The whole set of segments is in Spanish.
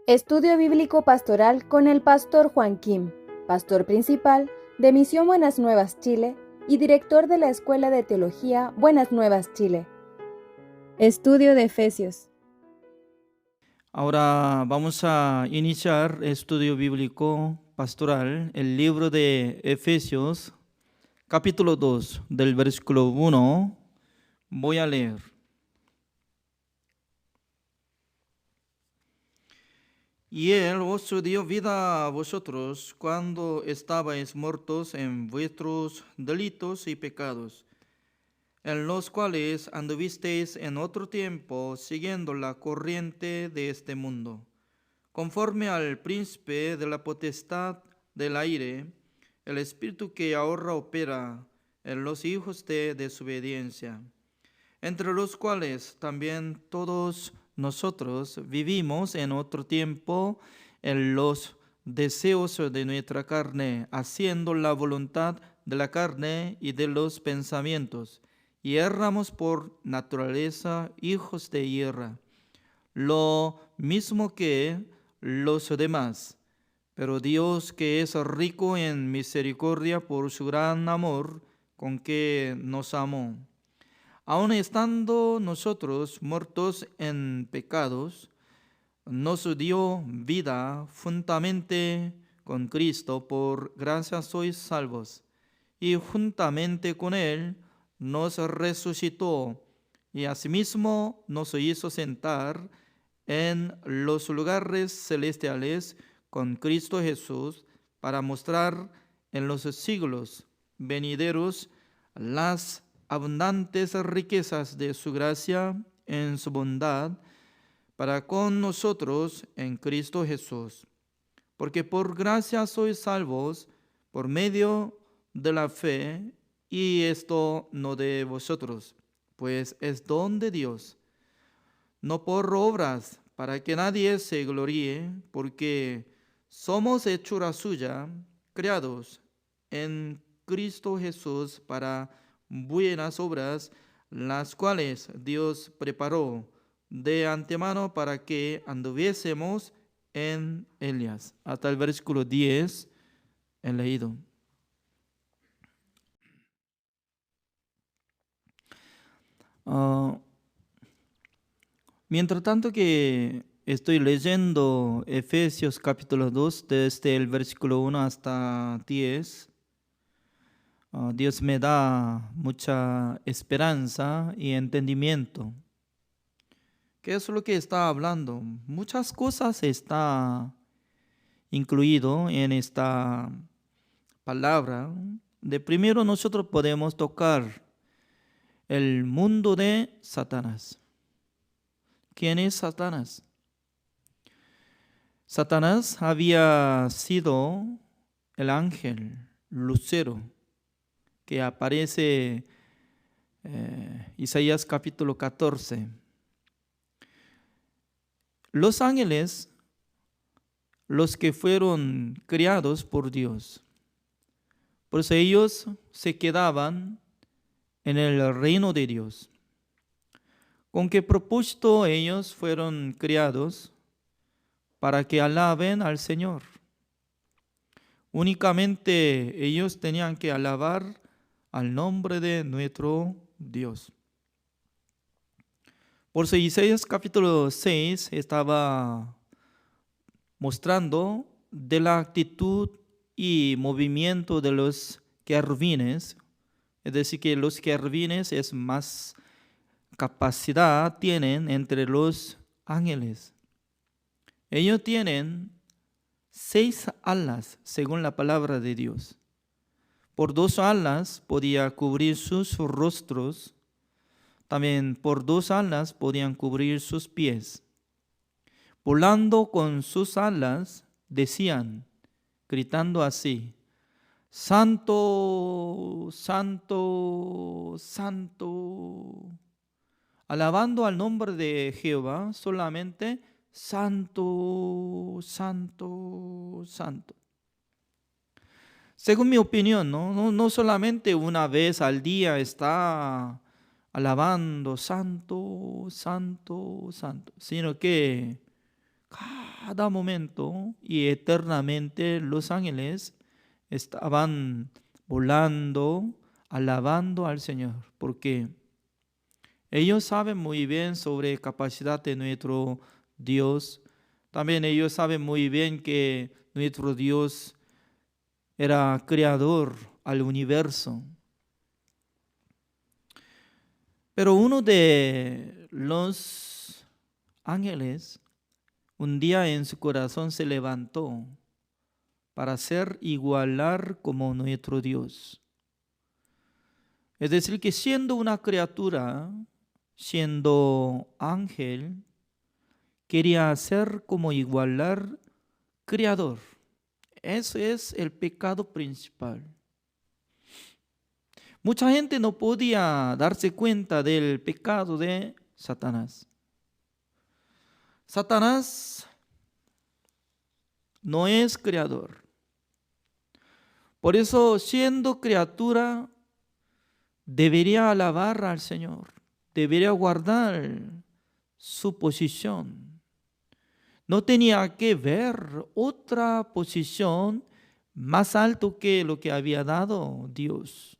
Estudio Bíblico Pastoral con el Pastor Juan Kim, Pastor Principal de Misión Buenas Nuevas Chile y Director de la Escuela de Teología Buenas Nuevas Chile. Estudio de Efesios. Ahora vamos a iniciar estudio bíblico pastoral, el libro de Efesios, capítulo 2, del versículo 1. Voy a leer. Y Él os dio vida a vosotros cuando estabais muertos en vuestros delitos y pecados, en los cuales anduvisteis en otro tiempo siguiendo la corriente de este mundo, conforme al príncipe de la potestad del aire, el espíritu que ahora opera en los hijos de desobediencia, entre los cuales también todos nosotros vivimos en otro tiempo en los deseos de nuestra carne, haciendo la voluntad de la carne y de los pensamientos, y éramos por naturaleza hijos de ira, lo mismo que los demás. Pero Dios, que es rico en misericordia por su gran amor con que nos amó, aun estando nosotros muertos en pecados, nos dio vida juntamente con Cristo. Por gracia sois salvos, y juntamente con Él nos resucitó, y asimismo nos hizo sentar en los lugares celestiales con Cristo Jesús, para mostrar en los siglos venideros las abundantes riquezas de su gracia en su bondad para con nosotros en Cristo Jesús. Porque por gracia sois salvos por medio de la fe, y esto no de vosotros, pues es don de Dios, no por obras, para que nadie se gloríe, porque somos hechura suya, creados en Cristo Jesús para buenas obras, las cuales Dios preparó de antemano para que anduviésemos en ellas. Hasta el versículo 10 he leído. Mientras tanto que estoy leyendo Efesios capítulo 2, desde el versículo 1 hasta 10, Dios me da mucha esperanza y entendimiento. ¿Qué es lo que está hablando? Muchas cosas está incluido en esta palabra. De primero nosotros podemos tocar el mundo de Satanás. ¿Quién es Satanás? Satanás había sido el ángel lucero que aparece Isaías capítulo 14. Los ángeles, los que fueron criados por Dios, por eso ellos se quedaban en el reino de Dios. ¿Con qué propósito ellos fueron criados? Para que alaben al Señor. Únicamente ellos tenían que alabar al nombre de nuestro Dios. Por eso Isaías capítulo 6 estaba mostrando de la actitud y movimiento de los querubines. Es decir, que los querubines es más capacidad tienen entre los ángeles. Ellos tienen 6 alas, según la palabra de Dios. Por 2 alas podía cubrir sus rostros. También por 2 alas podían cubrir sus pies. Volando con sus alas, decían, gritando así: Santo, Santo, Santo. Alabando al nombre de Jehová solamente: Santo, Santo, Santo. Según mi opinión, no solamente una vez al día está alabando Santo, Santo, Santo, sino que cada momento y eternamente los ángeles estaban volando, alabando al Señor, porque ellos saben muy bien sobre la capacidad de nuestro Dios. También ellos saben muy bien que nuestro Dios era creador al universo. Pero uno de los ángeles un día en su corazón se levantó para ser igualar como nuestro Dios. Es decir, que siendo una criatura, siendo ángel, quería ser como igualar creador. Ese es el pecado principal. Mucha gente no podía darse cuenta del pecado de Satanás. Satanás no es creador. Por eso, siendo criatura, debería alabar al Señor, debería guardar su posición. No tenía que ver otra posición más alto que lo que había dado Dios.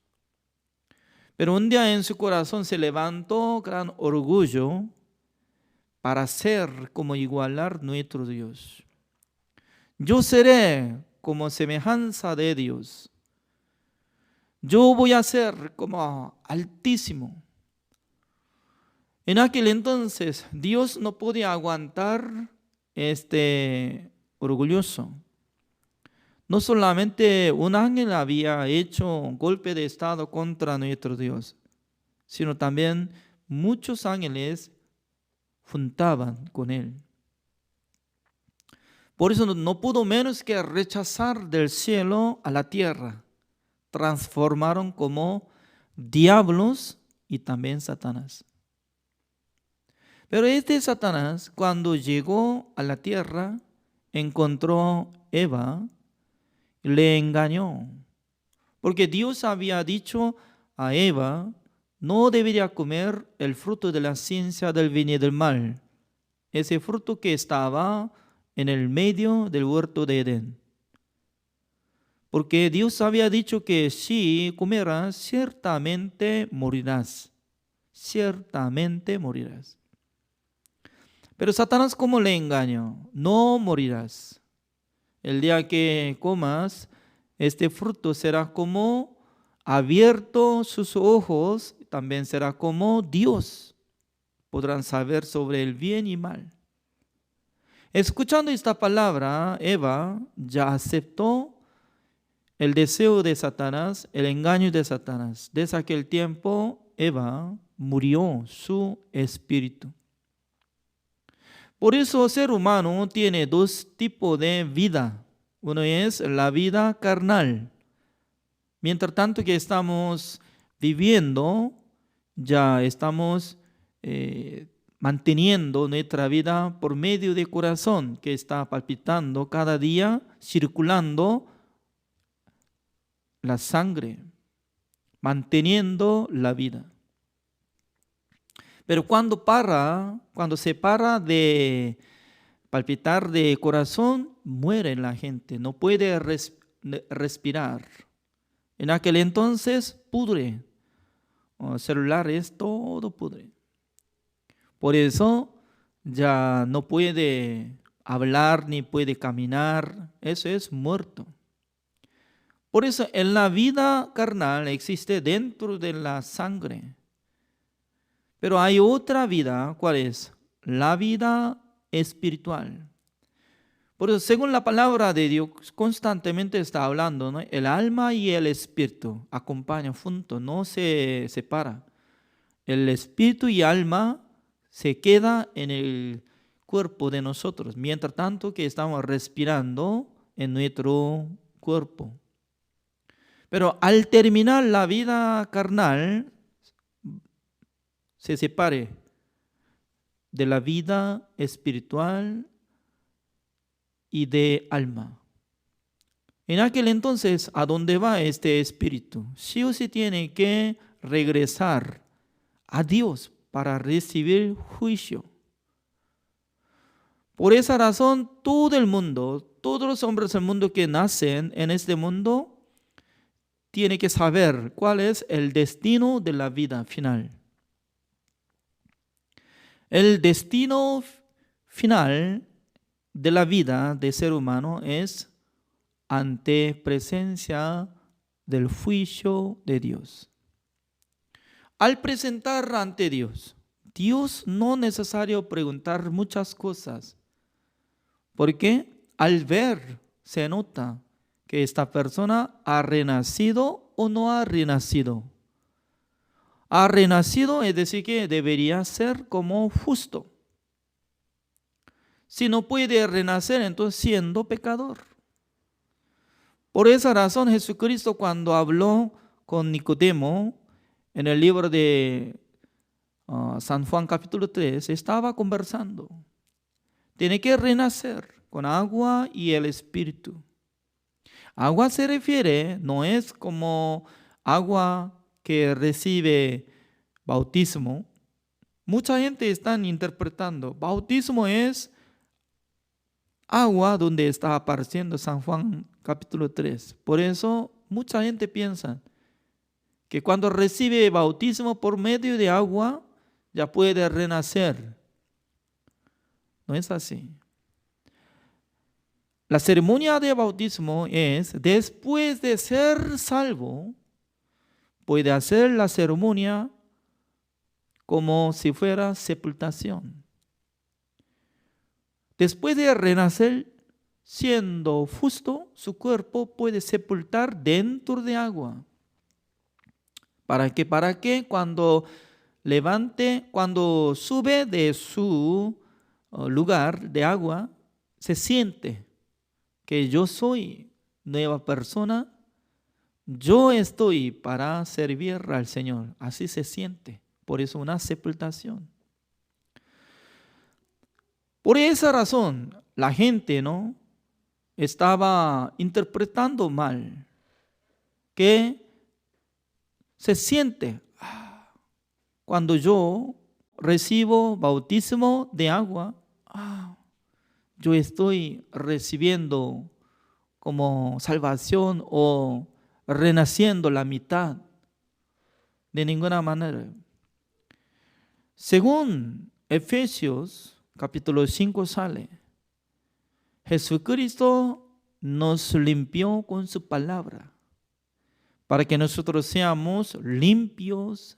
Pero un día en su corazón se levantó gran orgullo para ser como igualar nuestro Dios. Yo seré como semejanza de Dios. Yo voy a ser como altísimo. En aquel entonces Dios no podía aguantar este orgulloso. No solamente un ángel había hecho un golpe de estado contra nuestro Dios, sino también muchos ángeles juntaban con él. Por eso no pudo menos que rechazar del cielo a la tierra. Transformaron como diablos y también Satanás. Pero este Satanás, cuando llegó a la tierra, encontró a Eva, le engañó. Porque Dios había dicho a Eva, no debería comer el fruto de la ciencia del bien y del mal. Ese fruto que estaba en el medio del huerto de Edén. Porque Dios había dicho que si comerás, ciertamente morirás. Ciertamente morirás. Pero Satanás, ¿cómo le engañó? No morirás. El día que comas, este fruto será como abierto sus ojos, también será como Dios. Podrán saber sobre el bien y mal. Escuchando esta palabra, Eva ya aceptó el deseo de Satanás, el engaño de Satanás. Desde aquel tiempo, Eva murió su espíritu. Por eso el ser humano tiene dos tipos de vida. Uno es la vida carnal. Mientras tanto que estamos viviendo, ya estamos manteniendo nuestra vida por medio del corazón que está palpitando cada día, circulando la sangre, manteniendo la vida. Pero cuando se para de palpitar de corazón, muere la gente, no puede respirar. En aquel entonces pudre, celulares, todo pudre. Por eso ya no puede hablar ni puede caminar, eso es muerto. Por eso en la vida carnal existe dentro de la sangre. Pero hay otra vida, ¿cuál es? La vida espiritual. Por eso, según la palabra de Dios, constantemente está hablando, ¿no? El alma y el espíritu acompañan juntos, no se separan. El espíritu y alma se queda en el cuerpo de nosotros, mientras tanto que estamos respirando en nuestro cuerpo. Pero al terminar la vida carnal, se separe de la vida espiritual y de alma. En aquel entonces, ¿a dónde va este espíritu? Sí o sí tiene que regresar a Dios para recibir juicio. Por esa razón, todo el mundo, todos los hombres del mundo que nacen en este mundo, tienen que saber cuál es el destino de la vida final. El destino final de la vida del ser humano es ante presencia del juicio de Dios. Al presentar ante Dios, Dios no es necesario preguntar muchas cosas, porque al ver se nota que esta persona ha renacido o no ha renacido. Ha renacido, es decir, que debería ser como justo. Si no puede renacer, entonces siendo pecador. Por esa razón, Jesucristo, cuando habló con Nicodemo en el libro de San Juan capítulo 3, estaba conversando. Tiene que renacer con agua y el Espíritu. Agua se refiere, no es como agua que recibe bautismo. Mucha gente está interpretando, bautismo es agua donde está apareciendo San Juan capítulo 3. Por eso mucha gente piensa que cuando recibe bautismo por medio de agua, ya puede renacer. No es así. La ceremonia de bautismo es, después de ser salvo, puede hacer la ceremonia como si fuera sepultación. Después de renacer, siendo justo, su cuerpo puede sepultar dentro de agua. ¿Para qué? Para que cuando sube de su lugar de agua, se siente que yo soy nueva persona, yo estoy para servir al Señor. Así se siente. Por eso una sepultación. Por esa razón, la gente estaba interpretando mal, que se siente cuando yo recibo bautismo de agua, yo estoy recibiendo como salvación o renaciendo la mitad. De ninguna manera. Según Efesios capítulo 5 sale, Jesucristo nos limpió con su palabra para que nosotros seamos limpios,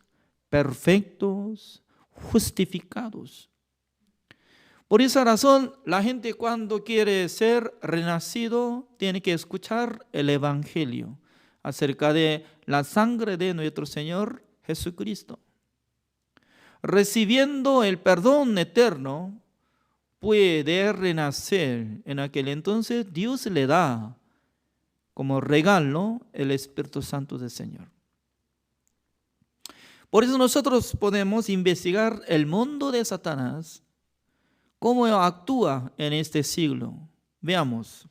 perfectos, justificados. Por esa razón, la gente cuando quiere ser renacido tiene que escuchar el Evangelio acerca de la sangre de nuestro Señor Jesucristo. Recibiendo el perdón eterno, puede renacer. En aquel entonces Dios le da como regalo el Espíritu Santo del Señor. Por eso nosotros podemos investigar el mundo de Satanás, cómo actúa en este siglo. Veamos.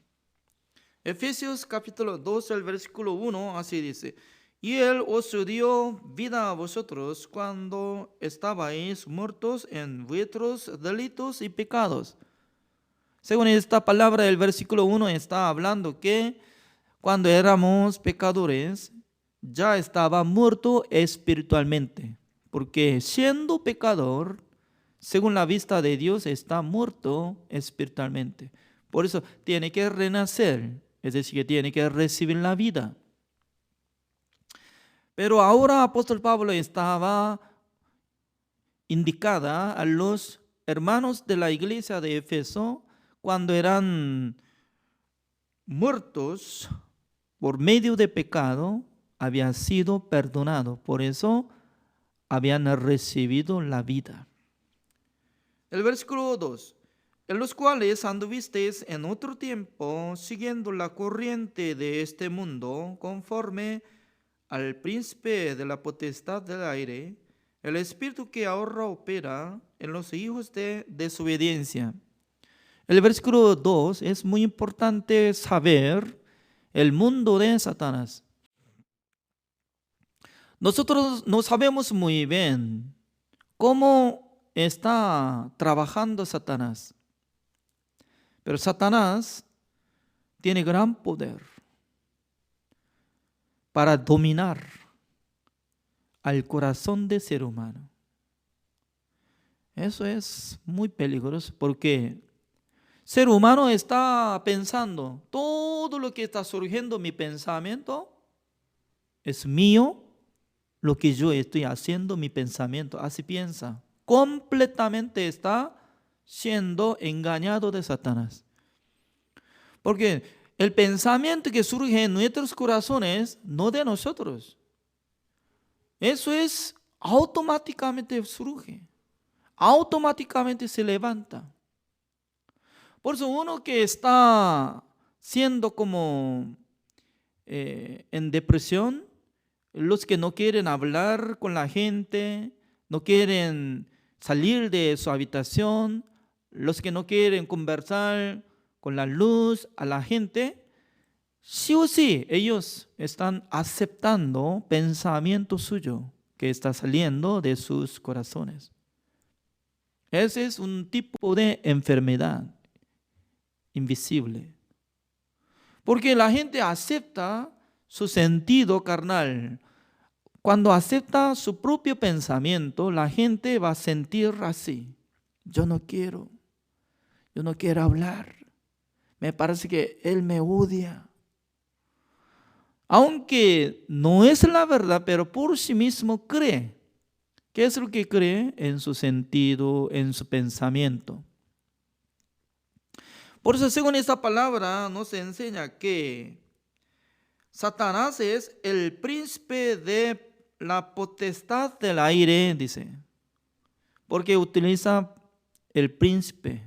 Efesios capítulo 2, el versículo 1, así dice: y Él os dio vida a vosotros cuando estabais muertos en vuestros delitos y pecados. Según esta palabra, el versículo 1 está hablando que cuando éramos pecadores, ya estaba muerto espiritualmente. Porque siendo pecador, según la vista de Dios, está muerto espiritualmente. Por eso tiene que renacer, es decir, que tiene que recibir la vida. Pero ahora apóstol Pablo estaba indicada a los hermanos de la iglesia de Éfeso cuando eran muertos por medio de pecado, habían sido perdonados. Por eso habían recibido la vida. El versículo 2. En los cuales anduvisteis en otro tiempo, siguiendo la corriente de este mundo, conforme al príncipe de la potestad del aire, el espíritu que ahora opera en los hijos de desobediencia. El versículo 2 es muy importante saber el mundo de Satanás. Nosotros no sabemos muy bien cómo está trabajando Satanás. Pero Satanás tiene gran poder para dominar al corazón del ser humano. Eso es muy peligroso porque el ser humano está pensando, todo lo que está surgiendo en mi pensamiento es mío, lo que yo estoy haciendo, mi pensamiento, así piensa. Completamente está siendo engañado de Satanás. Porque el pensamiento que surge en nuestros corazones, no de nosotros. Eso es automáticamente surge. Automáticamente se levanta. Por eso uno que está siendo como en depresión, los que no quieren hablar con la gente, no quieren salir de su habitación, los que no quieren conversar con la luz a la gente, sí o sí ellos están aceptando pensamiento suyo que está saliendo de sus corazones. Ese es un tipo de enfermedad invisible. Porque la gente acepta su sentido carnal. Cuando acepta su propio pensamiento, la gente va a sentir así. Yo no quiero hablar. Me parece que él me odia. Aunque no es la verdad, pero por sí mismo cree. ¿Qué es lo que cree? En su sentido, en su pensamiento. Por eso, según esta palabra, nos enseña que Satanás es el príncipe de la potestad del aire, dice. Porque utiliza el príncipe.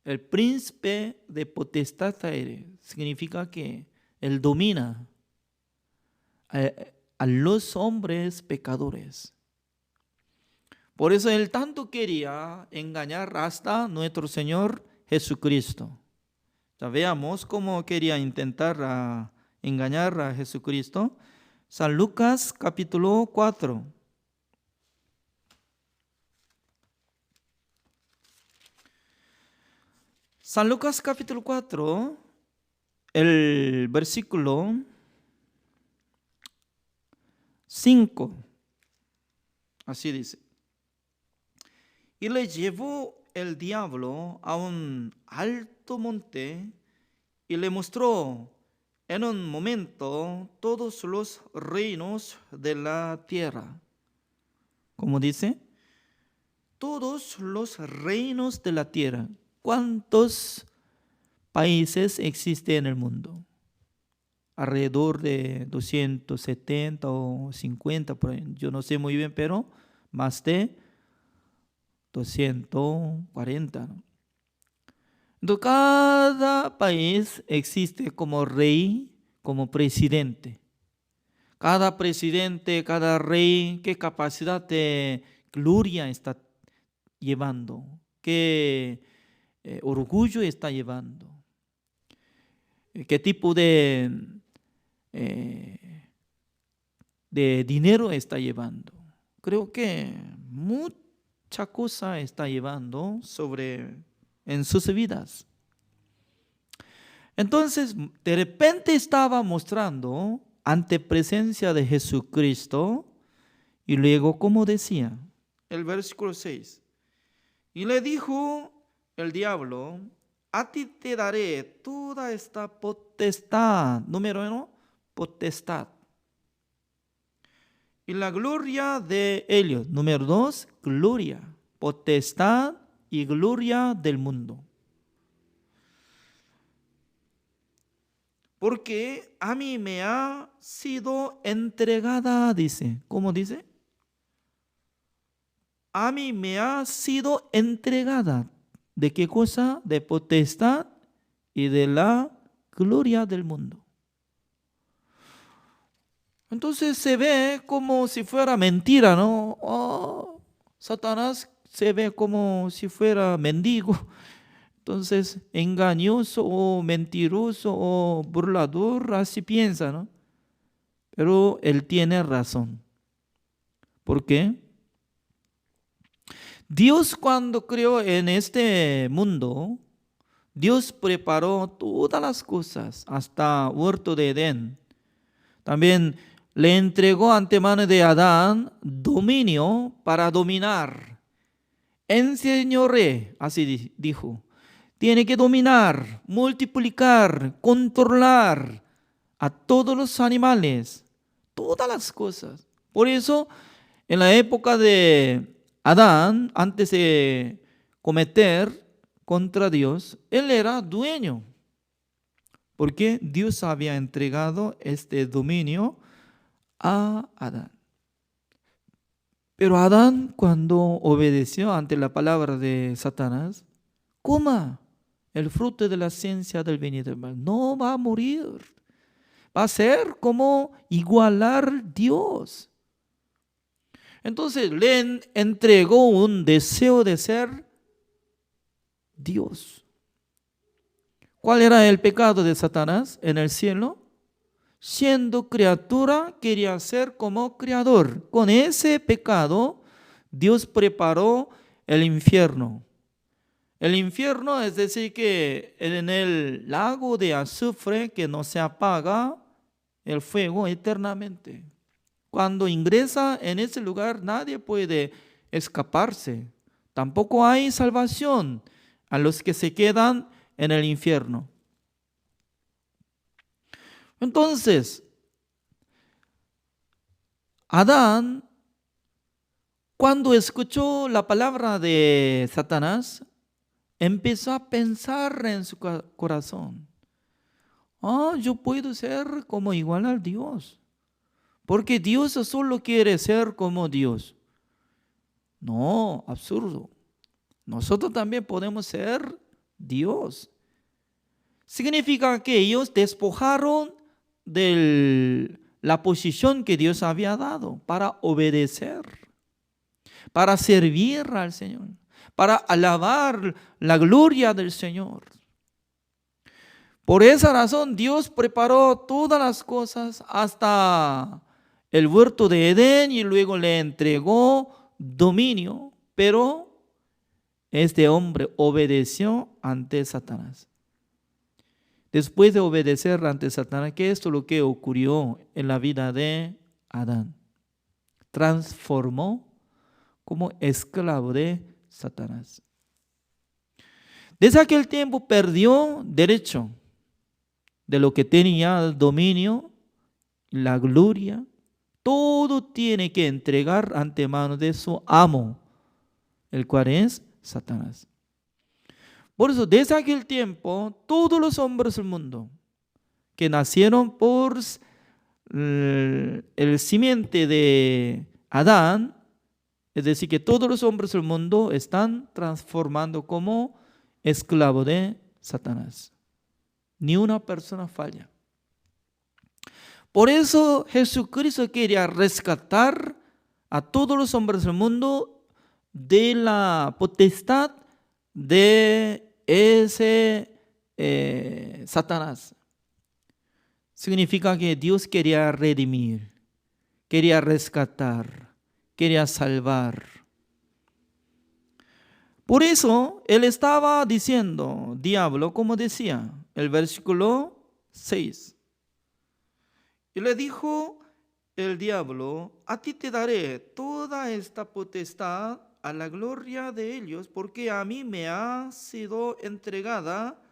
El príncipe de potestad del aire significa que él domina a los hombres pecadores. Por eso él tanto quería engañar hasta nuestro Señor Jesucristo. Ya veamos cómo quería intentar engañar a Jesucristo. San Lucas capítulo 4. San Lucas capítulo 4, el versículo 5. Así dice. Y le llevó el diablo a un alto monte y le mostró en un momento todos los reinos de la tierra. ¿Cómo dice? Todos los reinos de la tierra. ¿Cuántos países existen en el mundo? Alrededor de 270 o 50, por ahí. Yo no sé muy bien, pero más de 240. ¿No? Entonces, cada país existe como rey, como presidente. Cada presidente, cada rey, qué capacidad de gloria está llevando, qué orgullo está llevando, qué tipo de dinero está llevando. Creo que mucha cosa está llevando en sus vidas. Entonces, de repente estaba mostrando ante presencia de Jesucristo y luego, como decía, el versículo 6, y le dijo el diablo, a ti te daré toda esta potestad. Número 1, potestad. Y la gloria de ellos. Número 2, gloria. Potestad y gloria del mundo. Porque a mí me ha sido entregada, dice. ¿Cómo dice? A mí me ha sido entregada. ¿De qué cosa? De potestad y de la gloria del mundo. Entonces se ve como si fuera mentira, ¿no? Oh, Satanás se ve como si fuera mendigo. Entonces, engañoso o mentiroso o burlador, así piensa, ¿no? Pero él tiene razón. ¿Por qué? Dios cuando creó en este mundo, Dios preparó todas las cosas hasta huerto de Edén. También le entregó ante mano de Adán dominio para dominar. Enseñoré, así dijo. Tiene que dominar, multiplicar, controlar a todos los animales, todas las cosas. Por eso, en la época de Adán, antes de cometer contra Dios, él era dueño, porque Dios había entregado este dominio a Adán. Pero Adán, cuando obedeció ante la palabra de Satanás, coma el fruto de la ciencia del bien y del mal, no va a morir. Va a ser como igualar a Dios. Entonces le entregó un deseo de ser Dios. ¿Cuál era el pecado de Satanás en el cielo? Siendo criatura, quería ser como creador. Con ese pecado, Dios preparó el infierno. El infierno es decir que en el lago de azufre que no se apaga el fuego eternamente. Cuando ingresa en ese lugar nadie puede escaparse. Tampoco hay salvación a los que se quedan en el infierno. Entonces, Adán, cuando escuchó la palabra de Satanás, empezó a pensar en su corazón. Yo puedo ser como igual al Dios, porque Dios solo quiere ser como Dios. No, absurdo. Nosotros también podemos ser Dios. Significa que ellos despojaron de la posición que Dios había dado para obedecer, para servir al Señor, para alabar la gloria del Señor. Por esa razón Dios preparó todas las cosas hasta el huerto de Edén y luego le entregó dominio, pero este hombre obedeció ante Satanás. Después de obedecer ante Satanás, ¿qué es lo que ocurrió en la vida de Adán? Transformó como esclavo de Satanás. Desde aquel tiempo perdió derecho de lo que tenía, el dominio, la gloria. Todo tiene que entregar ante manos de su amo, el cual es Satanás. Por eso, desde aquel tiempo, todos los hombres del mundo que nacieron por el simiente de Adán, es decir, que todos los hombres del mundo están transformando como esclavo de Satanás. Ni una persona falla. Por eso Jesucristo quería rescatar a todos los hombres del mundo de la potestad de ese Satanás. Significa que Dios quería redimir, quería rescatar, quería salvar. Por eso él estaba diciendo, diablo, como decía el versículo 6. Y le dijo el diablo, a ti te daré toda esta potestad a la gloria de ellos, porque a mí me ha sido entregada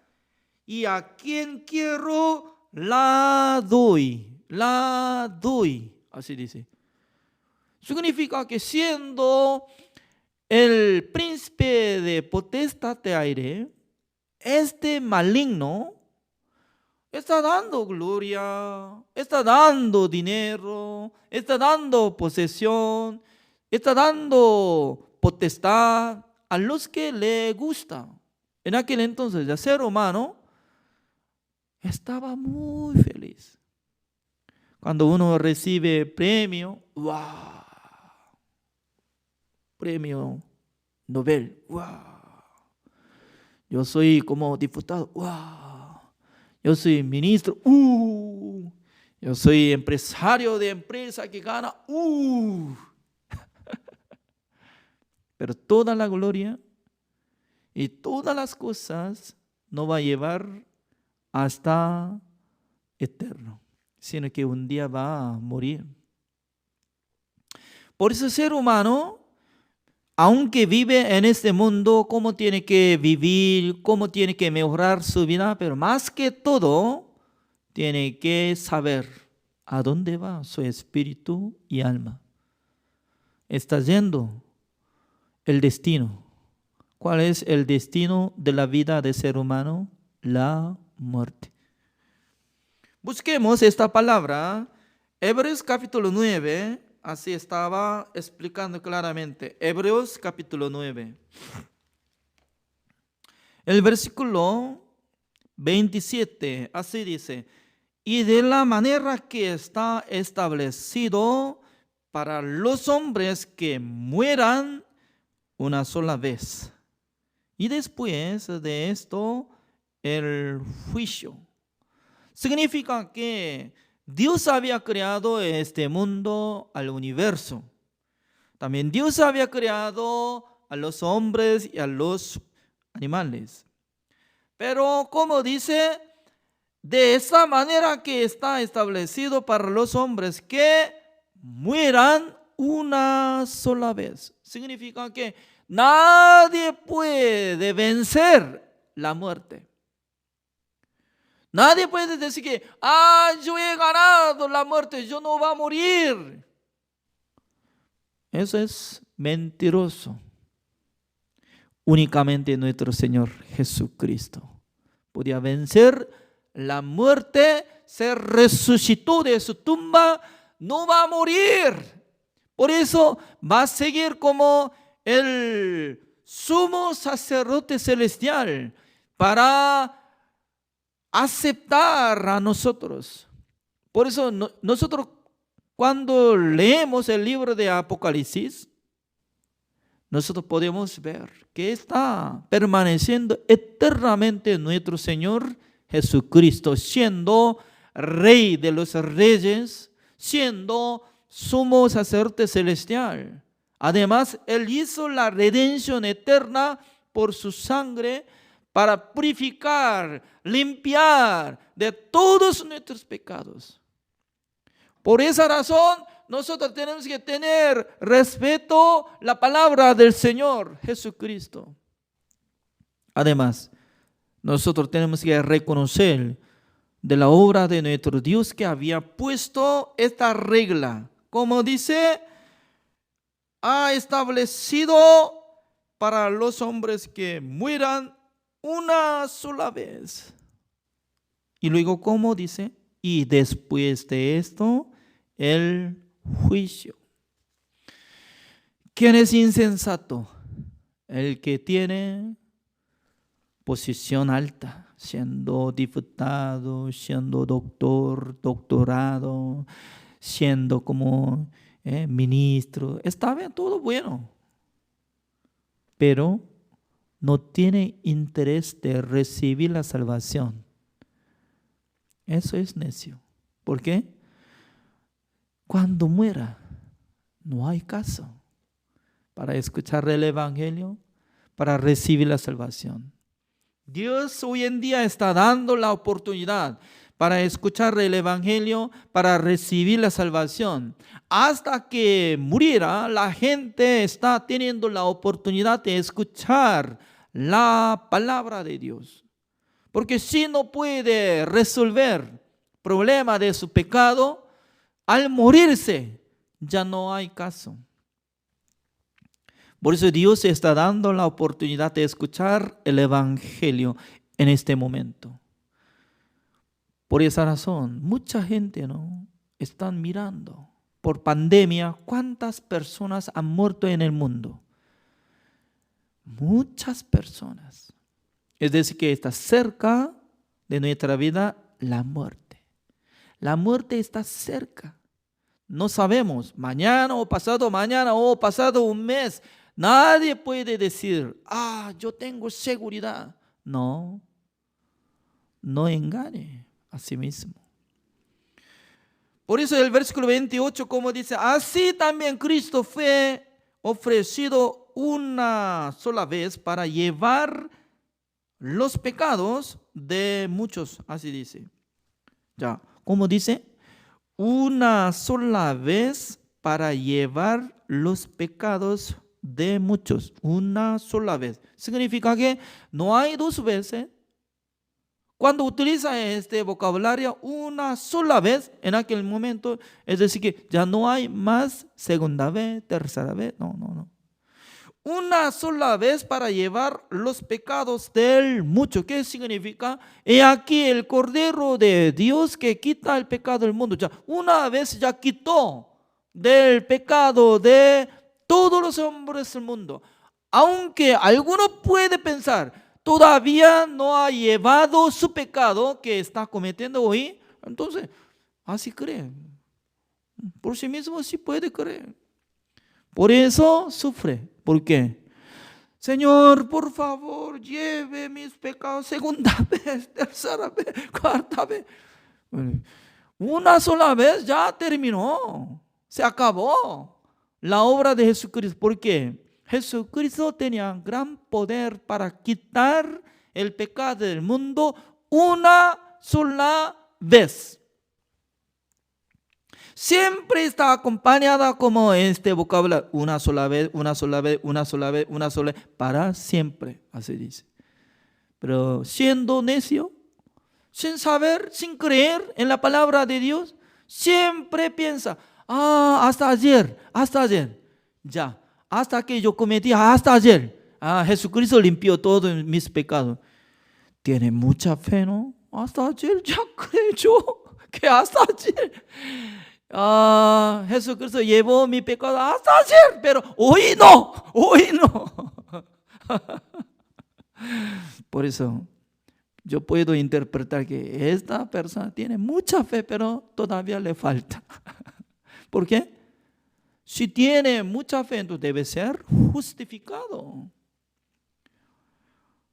y a quien quiero la doy, así dice. Significa que siendo el príncipe de potestad de aire, este maligno está dando gloria, está dando dinero, está dando posesión, está dando potestad a los que le gusta. En aquel entonces el ser humano estaba muy feliz. Cuando uno recibe premio, ¡wow! Premio Nobel, ¡wow! Yo soy como diputado, ¡wow! Yo soy ministro, yo soy empresario de empresa que gana, Pero toda la gloria y todas las cosas no va a llevar hasta eterno, sino que un día va a morir. Por eso el ser humano, aunque vive en este mundo, cómo tiene que vivir, cómo tiene que mejorar su vida, pero más que todo, tiene que saber a dónde va su espíritu y alma. Está yendo el destino. ¿Cuál es el destino de la vida del ser humano? La muerte. Busquemos esta palabra, Hebreos capítulo 9, así estaba explicando claramente. Hebreos capítulo 9. El versículo 27, así dice: y de la manera que está establecido para los hombres que mueran una sola vez. Y después de esto, el juicio. Significa que Dios había creado este mundo, al universo. También Dios había creado a los hombres y a los animales. Pero como dice, de esa manera que está establecido para los hombres que mueran una sola vez. Significa que nadie puede vencer la muerte. Nadie puede decir que, yo he ganado la muerte, yo no voy a morir. Eso es mentiroso. Únicamente nuestro Señor Jesucristo podía vencer la muerte, se resucitó de su tumba, no va a morir. Por eso va a seguir como el sumo sacerdote celestial para aceptar a nosotros. Por eso nosotros cuando leemos el libro de Apocalipsis, nosotros podemos ver que está permaneciendo eternamente nuestro Señor Jesucristo, siendo Rey de los Reyes, siendo sumo sacerdote celestial. Además, Él hizo la redención eterna por su sangre para purificar, limpiar de todos nuestros pecados. Por esa razón, nosotros tenemos que tener respeto a la palabra del Señor Jesucristo. Además, nosotros tenemos que reconocer de la obra de nuestro Dios que había puesto esta regla. Como dice, ha establecido para los hombres que mueran una sola vez. Y luego, ¿cómo dice? Y después de esto, el juicio. ¿Quién es insensato? El que tiene posición alta, siendo diputado, siendo doctor, doctorado, siendo como ministro. Está bien, todo bueno. Pero no tiene interés de recibir la salvación. Eso es necio. ¿Por qué? Cuando muera, no hay caso para escuchar el evangelio, para recibir la salvación. Dios hoy en día está dando la oportunidad para escuchar el evangelio, para recibir la salvación. Hasta que muriera, la gente está teniendo la oportunidad de escuchar la palabra de Dios. Porque si no puede resolver el problema de su pecado, al morirse ya no hay caso. Por eso Dios está dando la oportunidad de escuchar el evangelio en este momento. Por esa razón, mucha gente están mirando. Por pandemia, ¿cuántas personas han muerto en el mundo? Muchas personas. Es decir, que está cerca de nuestra vida la muerte. La muerte está cerca. No sabemos, mañana o pasado un mes, nadie puede decir, yo tengo seguridad. No engañe a sí mismo. Por eso el versículo 28, como dice, así también Cristo fue ofrecido una sola vez para llevar los pecados de muchos, así dice. Ya, ¿cómo dice? Una sola vez para llevar los pecados de muchos. Una sola vez. Significa que no hay dos veces. Cuando utiliza este vocabulario una sola vez en aquel momento, es decir, que ya no hay más segunda vez, tercera vez. No. Una sola vez para llevar los pecados del mucho. ¿Qué significa? He aquí el Cordero de Dios que quita el pecado del mundo. Ya, una vez ya quitó del pecado de todos los hombres del mundo. Aunque alguno puede pensar, todavía no ha llevado su pecado que está cometiendo hoy, entonces así cree. Por sí mismo sí puede creer. Por eso sufre. ¿Por qué? Señor, por favor, lleve mis pecados segunda vez, tercera vez, cuarta vez. Una sola vez ya terminó. Se acabó la obra de Jesucristo. ¿Por qué? Jesucristo tenía gran poder para quitar el pecado del mundo una sola vez. Siempre está acompañada como este vocabulario, una sola vez, una sola vez, una sola vez, una sola vez, para siempre, así dice. Pero siendo necio, sin saber, sin creer en la palabra de Dios, siempre piensa, hasta ayer, ya, hasta que yo cometí, hasta ayer, Jesucristo limpió todos mis pecados. Tiene mucha fe, ¿no? Hasta ayer ya creyó que hasta ayer. Jesucristo llevó mi pecado hasta ayer, pero hoy no. Por eso yo puedo interpretar que esta persona tiene mucha fe, pero todavía le falta. ¿Por qué? Si tiene mucha fe, entonces debe ser justificado.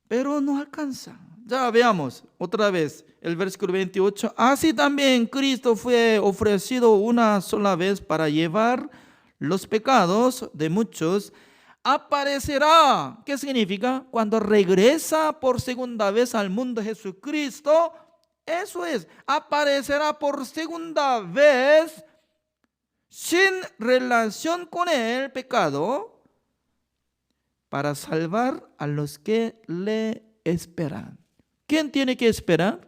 Pero no alcanza. Ya veamos otra vez el versículo 28. Así también Cristo fue ofrecido una sola vez para llevar los pecados de muchos. Aparecerá. ¿Qué significa? Cuando regresa por segunda vez al mundo Jesucristo, eso es, aparecerá por segunda vez sin relación con el pecado para salvar a los que le esperan. ¿Quién tiene que esperar?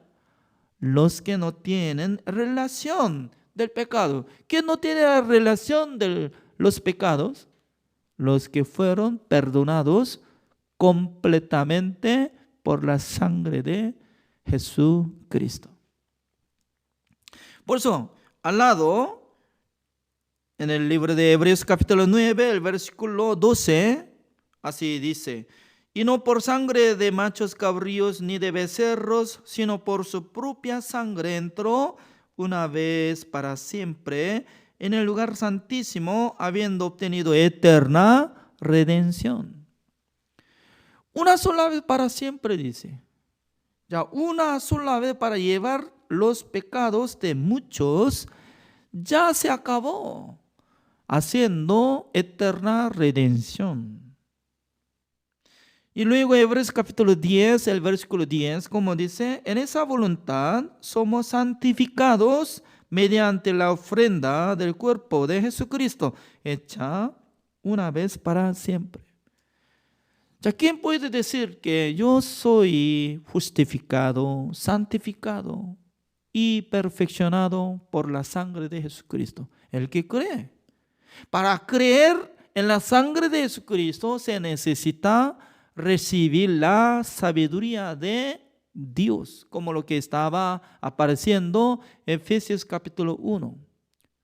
Los que no tienen relación del pecado. ¿Quién no tiene la relación de los pecados? Los que fueron perdonados completamente por la sangre de Jesucristo. Por eso, al lado, en el libro de Hebreos capítulo 9, el versículo 12, así dice: y no por sangre de machos cabríos ni de becerros, sino por su propia sangre entró una vez para siempre en el lugar santísimo, habiendo obtenido eterna redención. Una sola vez para siempre, dice. Ya, una sola vez para llevar los pecados de muchos, ya se acabó, haciendo eterna redención. Y luego Hebreos capítulo 10, el versículo 10, como dice: en esa voluntad somos santificados mediante la ofrenda del cuerpo de Jesucristo, hecha una vez para siempre. Ya, ¿quién puede decir que yo soy justificado, santificado y perfeccionado por la sangre de Jesucristo? El que cree. Para creer en la sangre de Jesucristo se necesita recibir la sabiduría de Dios, como lo que estaba apareciendo en Efesios capítulo 1.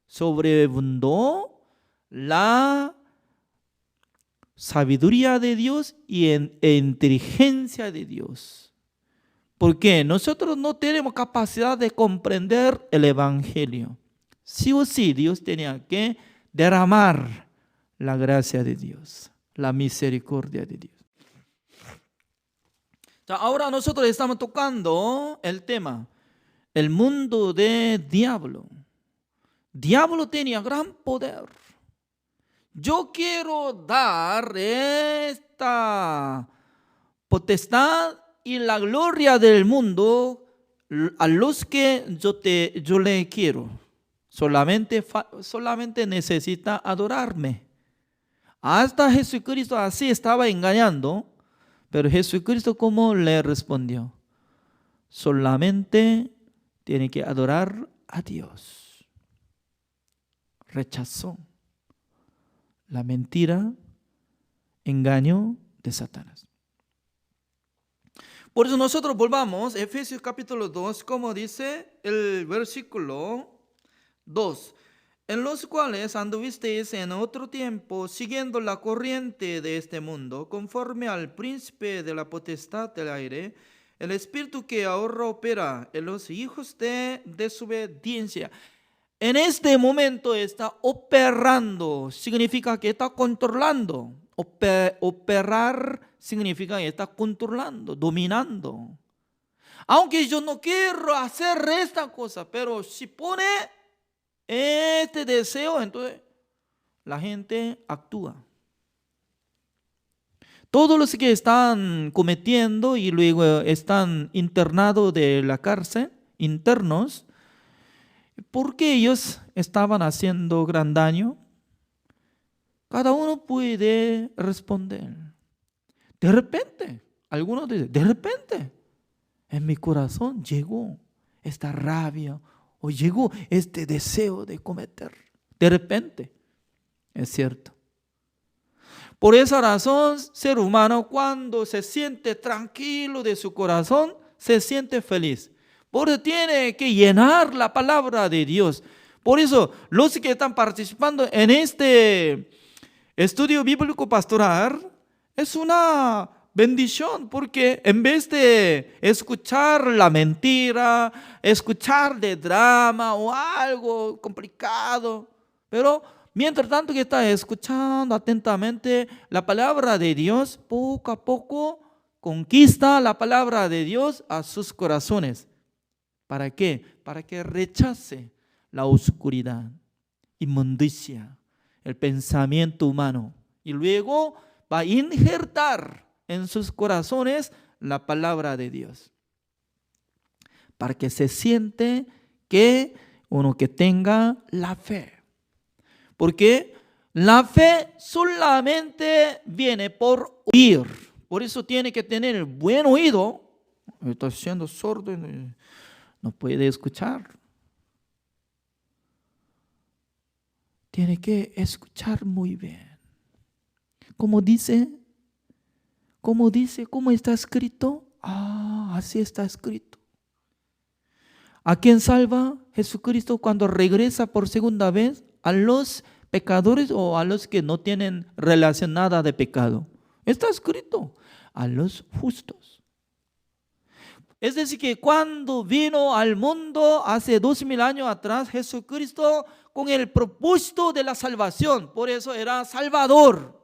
Sobreabundó la sabiduría de Dios y inteligencia de Dios. Porque nosotros no tenemos capacidad de comprender el Evangelio. Sí o sí, Dios tenía que derramar la gracia de Dios, la misericordia de Dios. Ahora nosotros estamos tocando el tema, el mundo de diablo. Diablo tenía gran poder. Yo quiero dar esta potestad y la gloria del mundo a los que yo le quiero. Solamente necesita adorarme. Hasta Jesucristo así estaba engañando, pero Jesucristo, ¿cómo le respondió? Solamente tiene que adorar a Dios. Rechazó la mentira, engaño de Satanás. Por eso nosotros volvamos a Efesios capítulo 2, como dice el versículo 2. En los cuales anduvisteis en otro tiempo, siguiendo la corriente de este mundo, conforme al príncipe de la potestad del aire, el espíritu que ahora opera en los hijos de desobediencia. En este momento está operando, significa que está controlando. Operar significa que está controlando, dominando. Aunque yo no quiero hacer esta cosa, pero si pone este deseo, entonces la gente actúa. Todos los que están cometiendo y luego están internados de la cárcel, internos, ¿por qué ellos estaban haciendo gran daño? Cada uno puede responder. De repente, algunos dicen, de repente, en mi corazón llegó esta rabia o llegó este deseo de cometer. De repente, es cierto. Por esa razón, ser humano, cuando se siente tranquilo de su corazón, se siente feliz. Por eso tiene que llenar la palabra de Dios. Por eso, los que están participando en este estudio bíblico pastoral es una bendición, porque en vez de escuchar la mentira, escuchar de drama o algo complicado, pero mientras tanto que está escuchando atentamente la palabra de Dios, poco a poco conquista la palabra de Dios a sus corazones. ¿Para qué? Para que rechace la oscuridad, inmundicia, el pensamiento humano. Y luego va a injertar en sus corazones la palabra de Dios. Para que se siente que uno que tenga la fe. Porque la fe solamente viene por oír. Por eso tiene que tener el buen oído. Estoy siendo sordo, no puede escuchar. Tiene que escuchar muy bien. ¿Cómo está escrito? Así está escrito. ¿A quién salva Jesucristo cuando regresa por segunda vez? ¿A los pecadores o a los que no tienen relación nada de pecado? Está escrito, a los justos. Es decir, que cuando vino al mundo hace 2000 años atrás, Jesucristo con el propósito de la salvación, por eso era Salvador.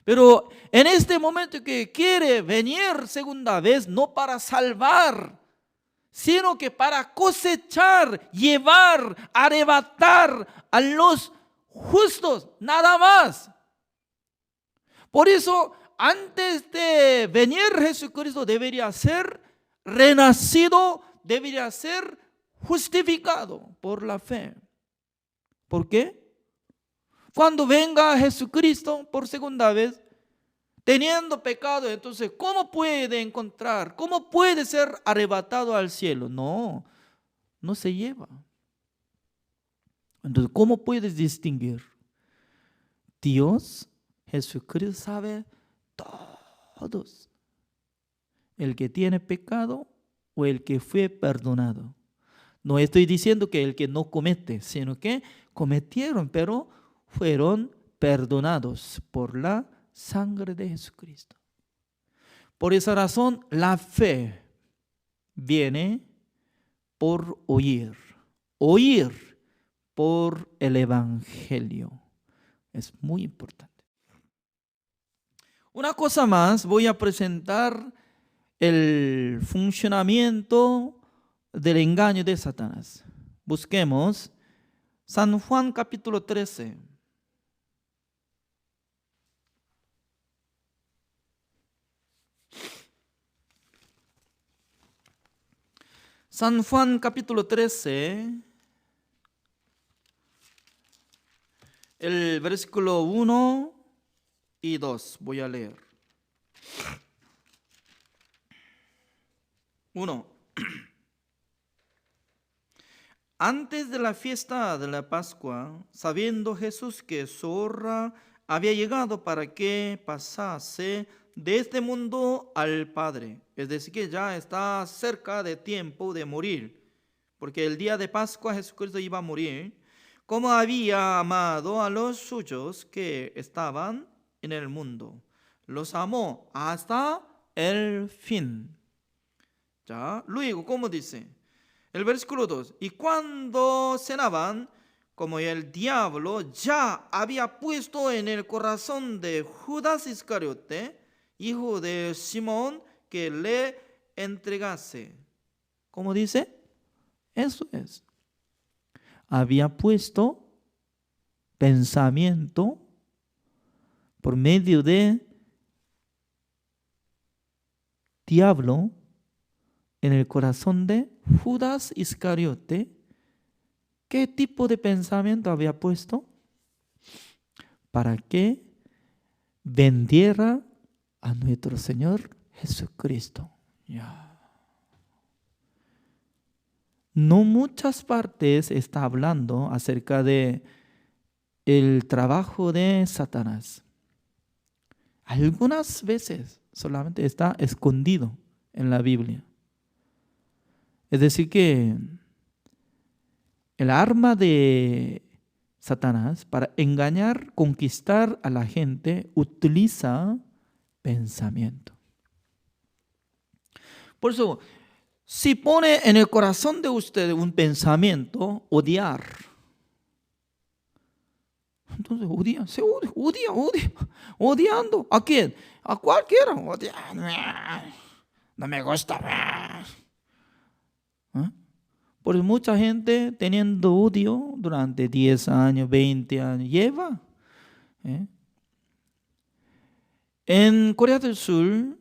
Pero en este momento que quiere venir segunda vez, no para salvar, sino que para cosechar, llevar, arrebatar a los justos, nada más. Por eso, antes de venir Jesucristo, debería ser renacido, debería ser justificado por la fe. ¿Por qué? Cuando venga Jesucristo por segunda vez, teniendo pecado, entonces, ¿cómo puede encontrar? ¿Cómo puede ser arrebatado al cielo? No se lleva. Entonces, ¿cómo puedes distinguir? Dios, Jesucristo sabe todos. El que tiene pecado o el que fue perdonado. No estoy diciendo que el que no comete, sino que cometieron, pero fueron perdonados por la sangre de Jesucristo. Por esa razón, la fe viene por oír. Oír por el Evangelio. Es muy importante. Una cosa más, voy a presentar el funcionamiento del engaño de Satanás. Busquemos San Juan capítulo 13. San Juan capítulo 13, el versículo 1 y 2. Voy a leer. 1. Antes de la fiesta de la Pascua, sabiendo Jesús que su hora había llegado para que pasase de este mundo al Padre, es decir, que ya está cerca de tiempo de morir, porque el día de Pascua Jesucristo iba a morir, como había amado a los suyos que estaban en el mundo, los amó hasta el fin. Ya, luego, ¿cómo dice? El versículo 2. Y cuando cenaban, como el diablo ya había puesto en el corazón de Judas Iscariote, hijo de Simón, que le entregase. ¿Cómo dice? Eso es. Había puesto pensamiento por medio de diablo en el corazón de Judas Iscariote. ¿Qué tipo de pensamiento había puesto? Para que vendiera a nuestro Señor Jesucristo. Ya. No muchas partes está hablando acerca de el trabajo de Satanás. Algunas veces solamente está escondido en la Biblia. Es decir que el arma de Satanás para engañar, conquistar a la gente, utiliza pensamiento. Por eso, si pone en el corazón de usted un pensamiento, odiar, entonces odia, se odia, odiando. ¿A quién? A cualquiera. Odia. No me gusta. Por eso mucha gente teniendo odio durante 10 años, 20 años, lleva. En Corea del Sur,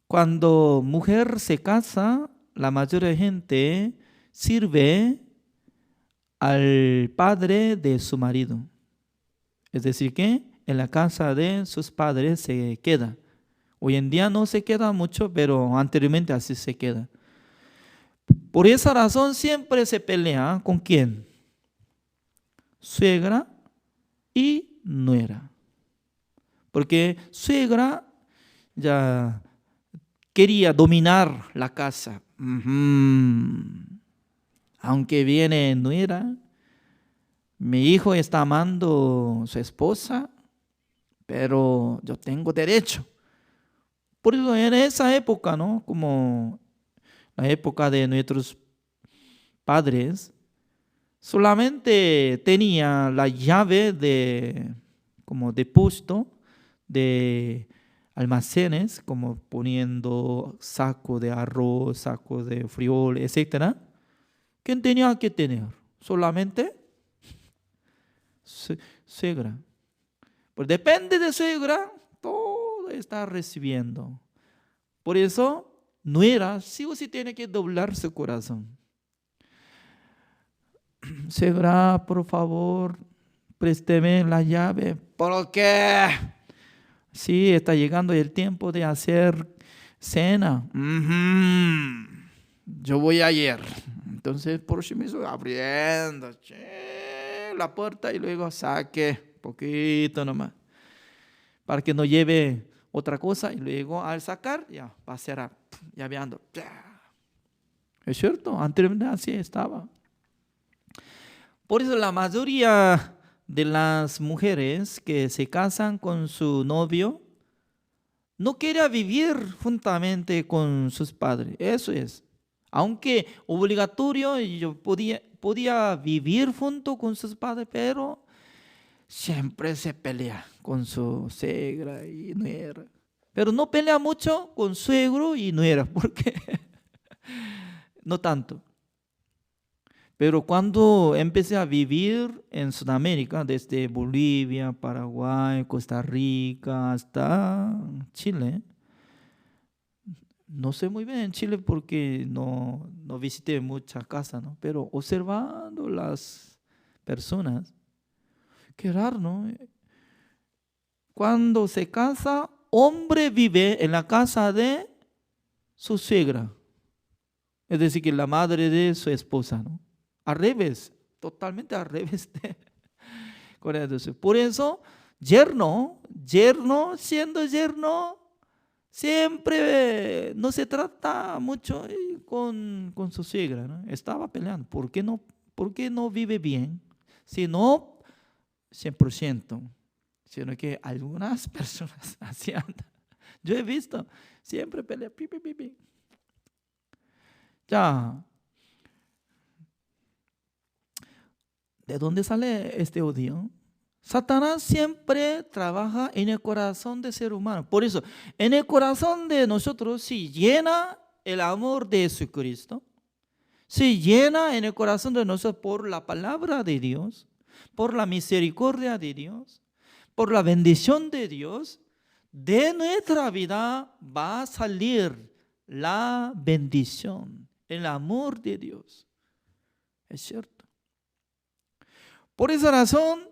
cuando mujer se casa, la mayoría de gente sirve al padre de su marido. Es decir, que en la casa de sus padres se queda. Hoy en día no se queda mucho, pero anteriormente así se queda. Por esa razón siempre se pelea ¿con quién? Suegra y nuera. Porque suegra ya quería dominar la casa. Aunque viene nuera, mi hijo está amando a su esposa, pero yo tengo derecho. Por eso en esa época, ¿no? Como la época de nuestros padres, solamente tenía la llave de puesto de almacenes, como poniendo saco de arroz, saco de frijol, etc. ¿Quién tenía que tener? Solamente suegra. Pues depende de suegra, todo está recibiendo. Por eso, nuera sí o sí tiene que doblar su corazón. Suegra, por favor, présteme la llave. ¿Por qué? Sí, está llegando el tiempo de hacer cena. Yo voy ayer. Entonces, por eso me estoy abriendo la puerta y luego saque poquito nomás. Para que no lleve otra cosa y luego al sacar ya va a ser llaveando. ¿Es cierto? Anteriormente así estaba. Por eso la mayoría de las mujeres que se casan con su novio no quieren vivir juntamente con sus padres. Eso es. Aunque obligatorio, yo podía vivir junto con sus padres, pero siempre se pelea con su suegra y nuera. Pero no pelea mucho con suegro y nuera, porque no tanto. Pero cuando empecé a vivir en Sudamérica, desde Bolivia, Paraguay, Costa Rica, hasta Chile, no sé muy bien en Chile porque no visité muchas casas, ¿no? Pero observando las personas, qué raro, ¿no? Cuando se casa, hombre vive en la casa de su suegra, es decir, que la madre de su esposa, ¿no? Al revés, totalmente al revés de Corea del Sur. Por eso, yerno, siendo yerno, siempre no se trata mucho con su suegra, ¿no? Estaba peleando. ¿Por qué no vive bien? Si no, 100%, sino que algunas personas así andan. Yo he visto, siempre pelea, pi, pi, pi, pi. Ya, ¿de dónde sale este odio? Satanás siempre trabaja en el corazón del ser humano. Por eso, en el corazón de nosotros se llena el amor de Jesucristo, se llena en el corazón de nosotros por la palabra de Dios, por la misericordia de Dios, por la bendición de Dios. De nuestra vida va a salir la bendición, el amor de Dios. Es cierto. Por esa razón,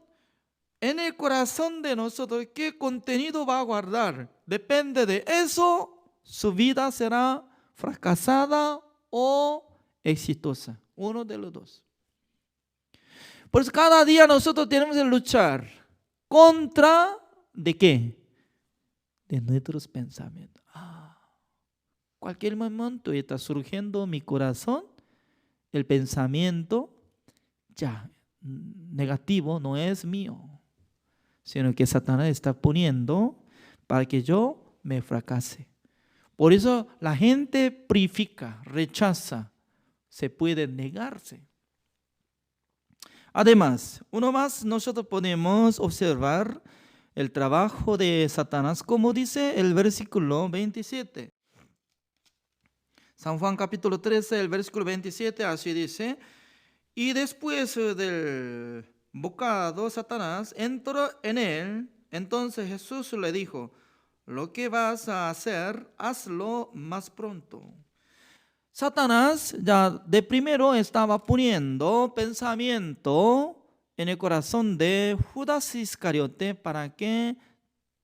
en el corazón de nosotros, ¿qué contenido va a guardar? Depende de eso, su vida será fracasada o exitosa. Uno de los dos. Por eso cada día nosotros tenemos que luchar contra, ¿de qué? De nuestros pensamientos. Cualquier momento está surgiendo en mi corazón el pensamiento ya negativo, no es mío, sino que Satanás está poniendo para que yo me fracase. Por eso la gente purifica, rechaza, se puede negarse. Además, uno más, nosotros podemos observar el trabajo de Satanás, como dice el versículo 27. San Juan capítulo 13, el versículo 27, así dice: y después del bocado, Satanás entró en él. Entonces Jesús le dijo: lo que vas a hacer, hazlo más pronto. Satanás ya de primero estaba poniendo pensamiento en el corazón de Judas Iscariote para que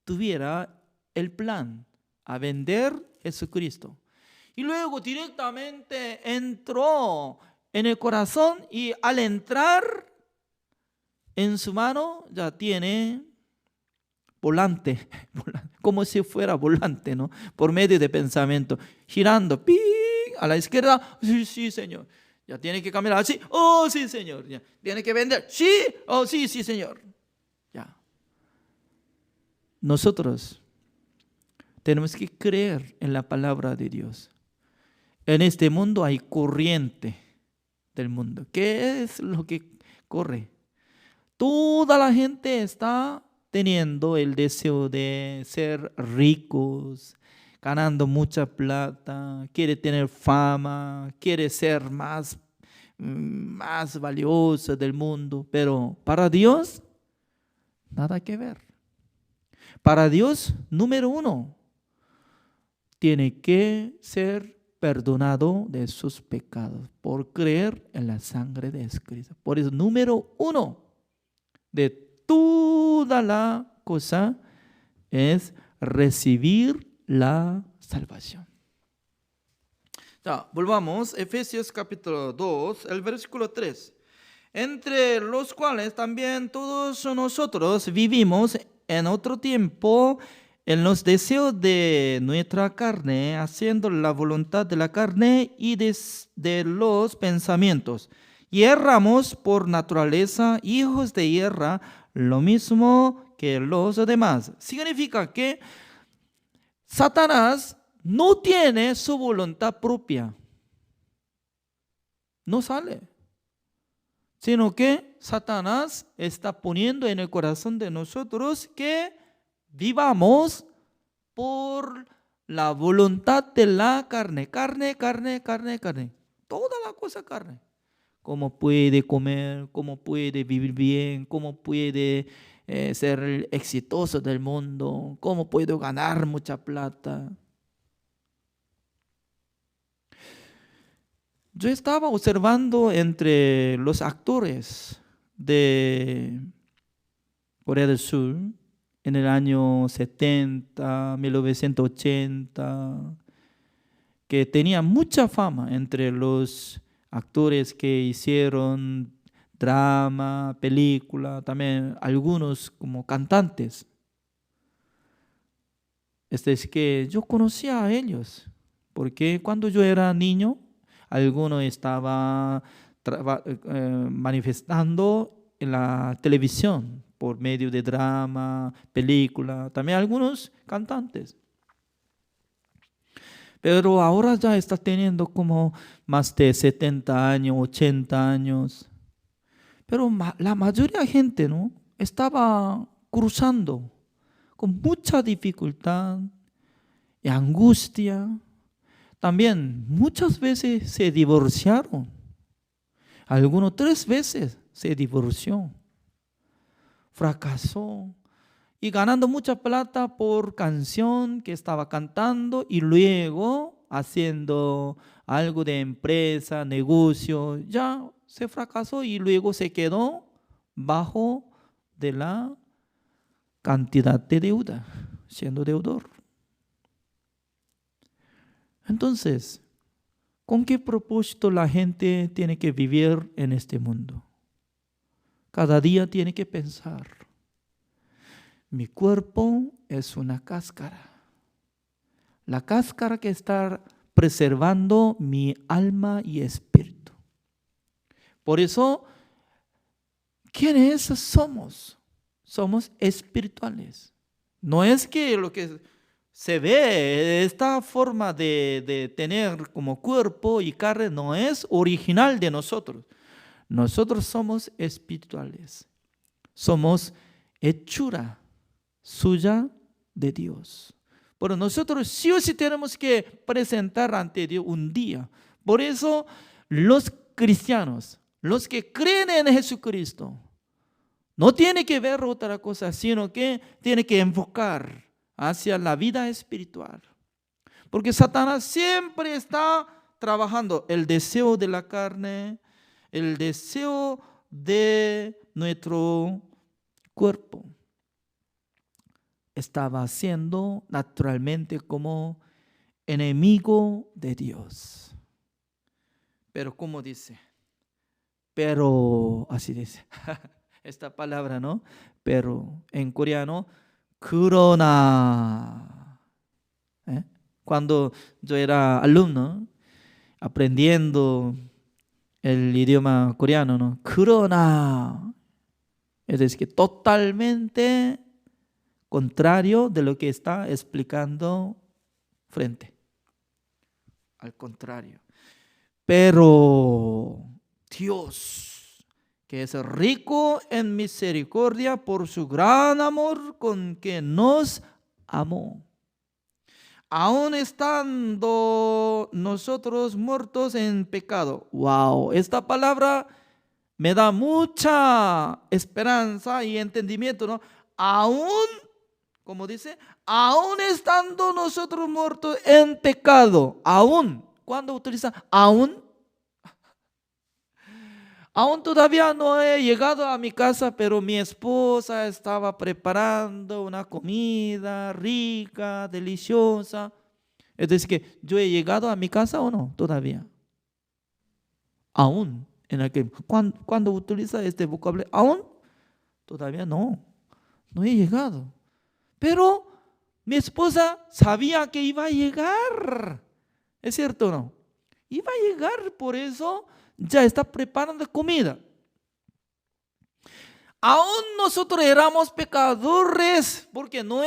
tuviera el plan a vender a Jesucristo. Y luego directamente entró en el corazón, y al entrar en su mano ya tiene volante, como si fuera volante, ¿no? Por medio de pensamiento, girando, ¡ping! A la izquierda, sí, sí, Señor. Ya tiene que caminar así, oh, sí, Señor. Ya. Tiene que vender, sí, oh, sí, sí, Señor. Ya. Nosotros tenemos que creer en la palabra de Dios. En este mundo hay corriente del mundo. ¿Qué es lo que corre? Toda la gente está teniendo el deseo de ser ricos, ganando mucha plata, quiere tener fama, quiere ser más valioso del mundo, pero para Dios, nada que ver. Para Dios, número uno, tiene que ser perdonado de sus pecados por creer en la sangre de Cristo. Por eso, número uno de toda la cosa es recibir la salvación. Ya, volvamos, Efesios capítulo 2, el versículo 3. Entre los cuales también todos nosotros vivimos en otro tiempo en los deseos de nuestra carne, haciendo la voluntad de la carne y de los pensamientos. Y erramos por naturaleza, hijos de guerra, lo mismo que los demás. Significa que Satanás no tiene su voluntad propia. No sale. Sino que Satanás está poniendo en el corazón de nosotros que vivamos por la voluntad de la carne. Carne. Toda la cosa carne. Cómo puede comer, cómo puede vivir bien, cómo puede ser exitoso del mundo, cómo puedo ganar mucha plata. Yo estaba observando entre los actores de Corea del Sur en el año 70, 1980, que tenía mucha fama entre los actores que hicieron drama, película, también algunos como cantantes. Es que yo conocía a ellos, porque cuando yo era niño, alguno estaba manifestando en la televisión por medio de drama, película, también algunos cantantes. Pero ahora ya está teniendo como más de 70 años, 80 años. Pero la mayoría de gente, ¿no?, estaba cruzando con mucha dificultad y angustia. También muchas veces se divorciaron. Algunos 3 veces se divorció. Fracasó. Y ganando mucha plata por canción que estaba cantando y luego haciendo algo de empresa, negocio, ya se fracasó y luego se quedó bajo de la cantidad de deuda, siendo deudor. Entonces, ¿con qué propósito la gente tiene que vivir en este mundo? Cada día tiene que pensar: mi cuerpo es una cáscara. La cáscara que está preservando mi alma y espíritu. Por eso, ¿quiénes somos? Somos espirituales. No es que lo que se ve, esta forma de tener como cuerpo y carne no es original de nosotros. Nosotros somos espirituales. Somos hechura suya de Dios. Pero nosotros sí o sí tenemos que presentar ante Dios un día. Por eso los cristianos, los que creen en Jesucristo, no tienen que ver otra cosa, sino que tienen que enfocar hacia la vida espiritual. Porque Satanás siempre está trabajando el deseo de la carne, el deseo de nuestro cuerpo. Estaba siendo naturalmente como enemigo de Dios. Pero ¿cómo dice? Pero, así dice, esta palabra, ¿no? Pero en coreano, 그러나. Cuando yo era alumno, aprendiendo el idioma coreano, ¿no? 그러나. Es decir, que totalmente contrario de lo que está explicando frente. Al contrario. Pero Dios, que es rico en misericordia por su gran amor con que nos amó, aun estando nosotros muertos en pecado. Wow, esta palabra me da mucha esperanza y entendimiento, ¿no? Aún, como dice, aún estando nosotros muertos en pecado, aún, ¿cuándo utiliza aún? Aún todavía no he llegado a mi casa, pero mi esposa estaba preparando una comida rica, deliciosa. Es decir, que yo he llegado a mi casa o no, todavía. Aún, cuando utiliza este vocabulario, aún, todavía no he llegado. Pero mi esposa sabía que iba a llegar. ¿Es cierto o no? Iba a llegar, por eso ya está preparando comida. Aún nosotros éramos pecadores porque no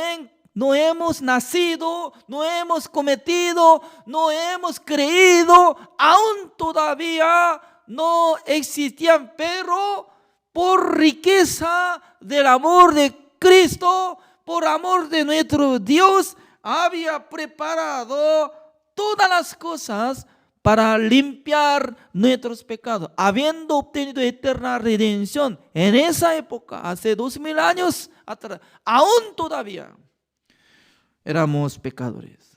hemos nacido, no hemos cometido, no hemos creído, aún todavía no existían, pero por riqueza del amor de Cristo, por amor de nuestro Dios, había preparado todas las cosas para limpiar nuestros pecados, habiendo obtenido eterna redención en esa época, hace 2000 años atrás. Aún todavía éramos pecadores,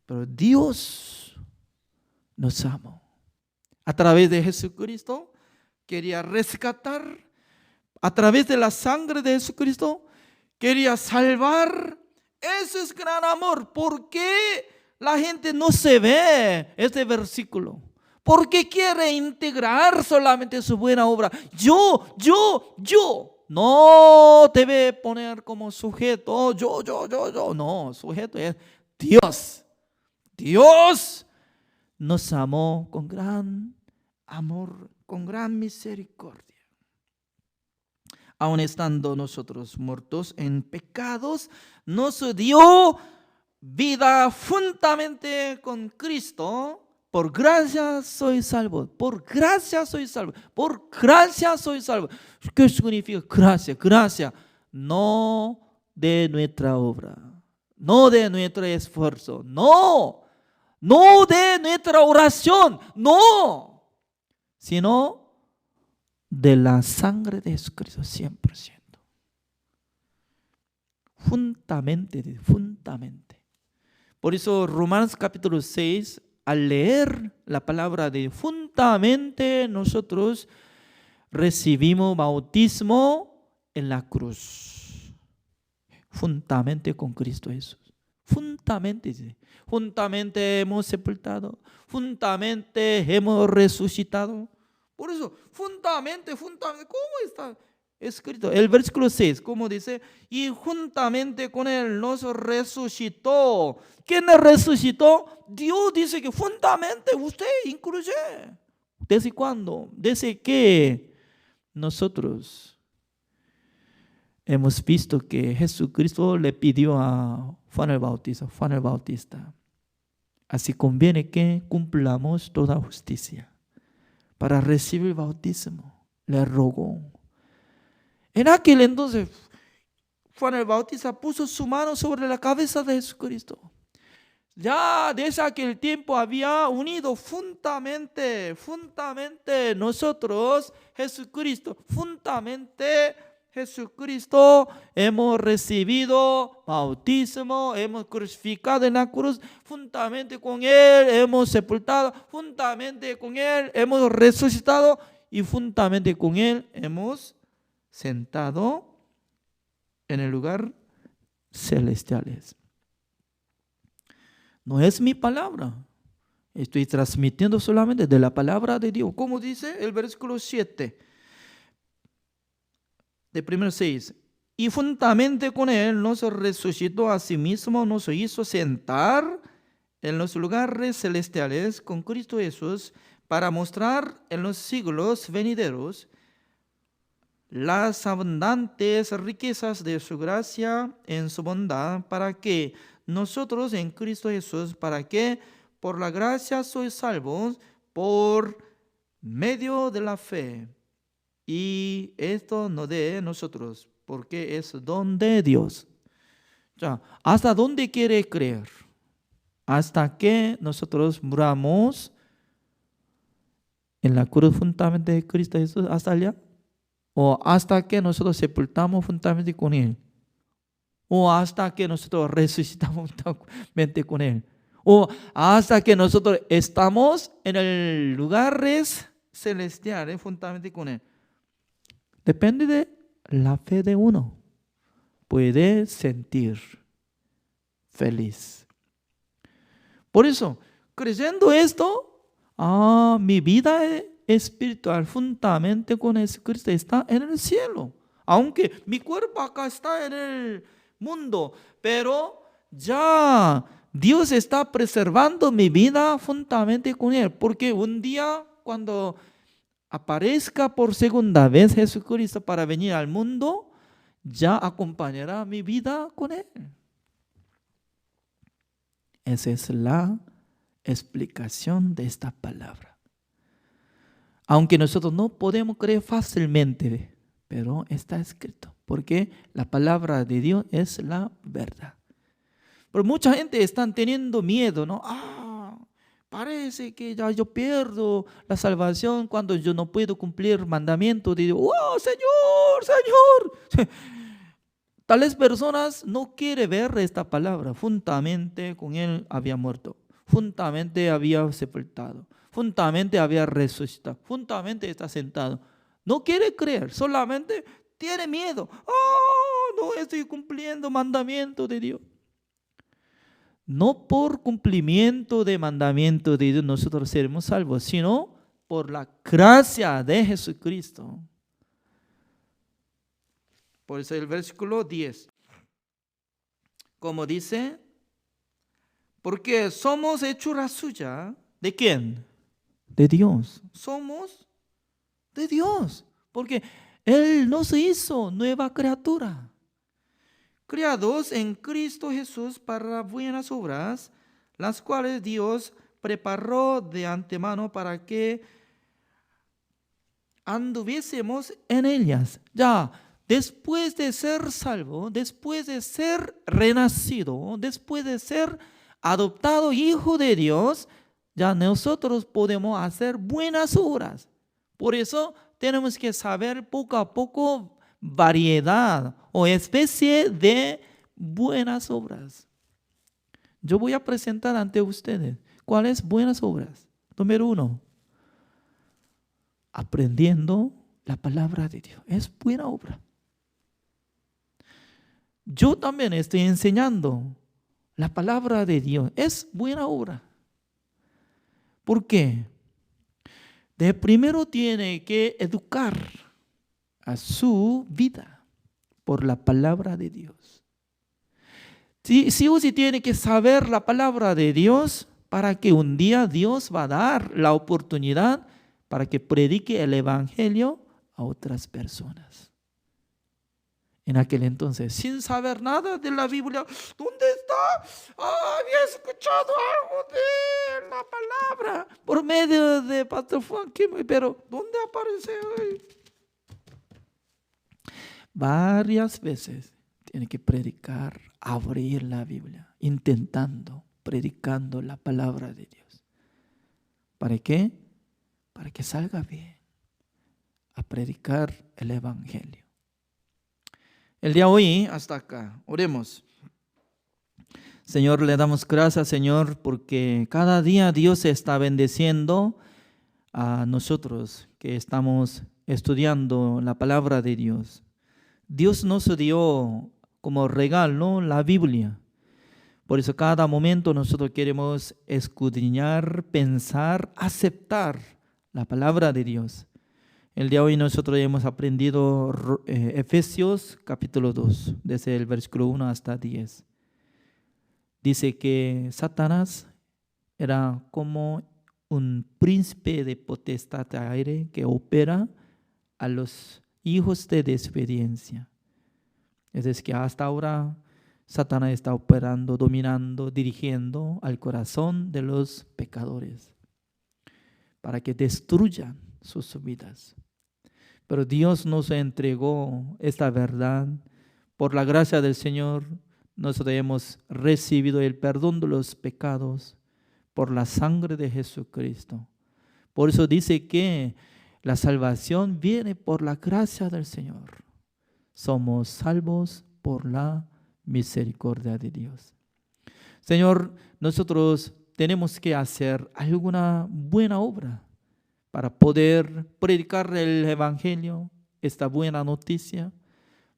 pero Dios nos amó. a través de Jesucristo, quería rescatar, a través de la sangre de Jesucristo, quería salvar. Ese es gran amor. ¿Por qué la gente no se ve este versículo? Porque quiere integrar solamente su buena obra. Yo. No debe poner como sujeto, yo. No, sujeto es Dios. Dios nos amó con gran amor, con gran misericordia. Aun estando nosotros muertos en pecados, nos dio vida juntamente con Cristo. Por gracia soy salvo. Por gracia soy salvo. Por gracia soy salvo. ¿Qué significa gracia? Gracia no de nuestra obra, no de nuestro esfuerzo, no de nuestra oración, no, sino de la sangre de Jesucristo 100%. Juntamente. Por eso Romanos capítulo 6, al leer la palabra de juntamente, nosotros recibimos bautismo en la cruz. Juntamente con Cristo Jesús. Juntamente hemos sepultado. Juntamente hemos resucitado. Por eso, juntamente, ¿cómo está escrito? El versículo 6, ¿cómo dice? Y juntamente con Él nos resucitó. ¿Quién resucitó? Dios dice que juntamente usted incluye. ¿Desde cuándo? Desde que nosotros hemos visto que Jesucristo le pidió a Juan el Bautista, así conviene que cumplamos toda justicia. Para recibir el bautismo, le rogó. En aquel entonces, Juan el Bautista puso su mano sobre la cabeza de Jesucristo. Ya desde aquel tiempo había unido juntamente nosotros, Jesucristo, hemos recibido bautismo, hemos crucificado en la cruz, juntamente con Él hemos sepultado, juntamente con Él hemos resucitado y juntamente con Él hemos sentado en el lugar celestiales. No es mi palabra, estoy transmitiendo solamente de la palabra de Dios. Como dice el versículo 7 de primero 6. Y juntamente con Él nos resucitó a sí mismo, nos hizo sentar en los lugares celestiales con Cristo Jesús para mostrar en los siglos venideros las abundantes riquezas de su gracia en su bondad, para que nosotros en Cristo Jesús, para que por la gracia sois salvos por medio de la fe. Y esto no de nosotros, porque es don de Dios. Ya, ¿hasta dónde quiere creer? Hasta que nosotros muramos en la cruz juntamente de Cristo Jesús, hasta allá. O hasta que nosotros sepultamos juntamente con Él. O hasta que nosotros resucitamos juntamente con Él. O hasta que nosotros estamos en el lugares celestiales juntamente con Él. Depende de la fe de uno. Puede sentir feliz. Por eso, creyendo esto, mi vida espiritual juntamente con Jesucristo está en el cielo. Aunque mi cuerpo acá está en el mundo, pero ya Dios está preservando mi vida juntamente con Él. Porque un día cuando aparezca por segunda vez Jesucristo para venir al mundo, ya acompañará mi vida con Él. Esa es la explicación de esta palabra. Aunque nosotros no podemos creer fácilmente, pero está escrito, porque la palabra de Dios es la verdad. Pero mucha gente está teniendo miedo, ¿no? Parece que ya yo pierdo la salvación cuando yo no puedo cumplir mandamientos de Dios. ¡Oh, Señor! Tales personas no quieren ver esta palabra. Juntamente con Él había muerto. Juntamente había sepultado. juntamente había resucitado, juntamente está sentado. No quiere creer, solamente tiene miedo. Oh, no estoy cumpliendo mandamiento de Dios. No por cumplimiento de mandamiento de Dios nosotros seremos salvos, sino por la gracia de Jesucristo. Por eso el versículo 10, como dice, porque somos hechura suya. ¿De quién? De Dios. Somos de Dios, porque Él nos hizo nueva criatura, creados en Cristo Jesús para buenas obras, las cuales Dios preparó de antemano para que anduviésemos en ellas. Ya, después de ser salvo, después de ser renacido, después de ser adoptado hijo de Dios, ya nosotros podemos hacer buenas obras. Por eso tenemos que saber poco a poco variedad o especie de buenas obras. Yo voy a presentar ante ustedes cuáles buenas obras. Número 1, aprendiendo la palabra de Dios. Es buena obra. Yo también estoy enseñando la palabra de Dios. Es buena obra. ¿Por qué? De primero tiene que educar a su vida por la palabra de Dios. Sí o sí tiene que saber la palabra de Dios para que un día Dios va a dar la oportunidad para que predique el evangelio a otras personas. En aquel entonces, sin saber nada de la Biblia, ¿dónde está? Había escuchado algo de la palabra por medio de Pastor Juan Kim, pero ¿dónde aparece hoy? Varias veces tiene que predicar, abrir la Biblia, intentando, predicando la palabra de Dios. ¿Para qué? Para que salga bien a predicar el evangelio. El día de hoy, hasta acá, oremos. Señor, le damos gracias, Señor, porque cada día Dios está bendeciendo a nosotros que estamos estudiando la palabra de Dios. Dios nos dio como regalo la Biblia. Por eso cada momento nosotros queremos escudriñar, pensar, aceptar la palabra de Dios. El día de hoy nosotros hemos aprendido Efesios capítulo 2, desde el versículo 1 hasta 10. Dice que Satanás era como un príncipe de potestad de aire que opera a los hijos de desobediencia. Es decir, que hasta ahora Satanás está operando, dominando, dirigiendo al corazón de los pecadores para que destruyan sus vidas. Pero Dios nos entregó esta verdad. Por la gracia del Señor, nosotros hemos recibido el perdón de los pecados por la sangre de Jesucristo. Por eso dice que la salvación viene por la gracia del Señor. Somos salvos por la misericordia de Dios. Señor, nosotros tenemos que hacer alguna buena obra para poder predicar el evangelio, esta buena noticia.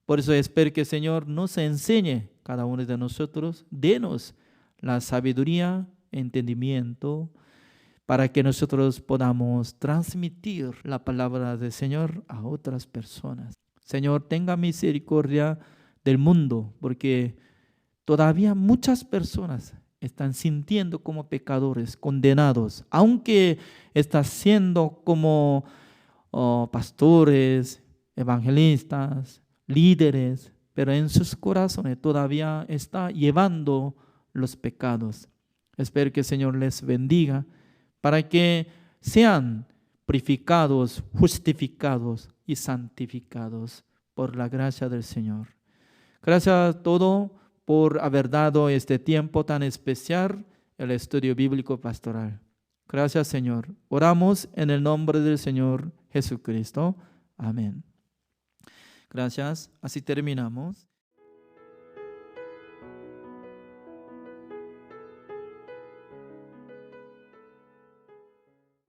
Por eso espero que el Señor nos enseñe, cada uno de nosotros, denos la sabiduría, entendimiento, para que nosotros podamos transmitir la palabra del Señor a otras personas. Señor, tenga misericordia del mundo, porque todavía muchas personas están sintiendo como pecadores, condenados, aunque están siendo como pastores, evangelistas, líderes, pero en sus corazones todavía está llevando los pecados. Espero que el Señor les bendiga para que sean purificados, justificados y santificados por la gracia del Señor. Gracias a todos por haber dado este tiempo tan especial el estudio bíblico pastoral. Gracias, Señor. Oramos en el nombre del Señor Jesucristo. Amén. Gracias. Así terminamos.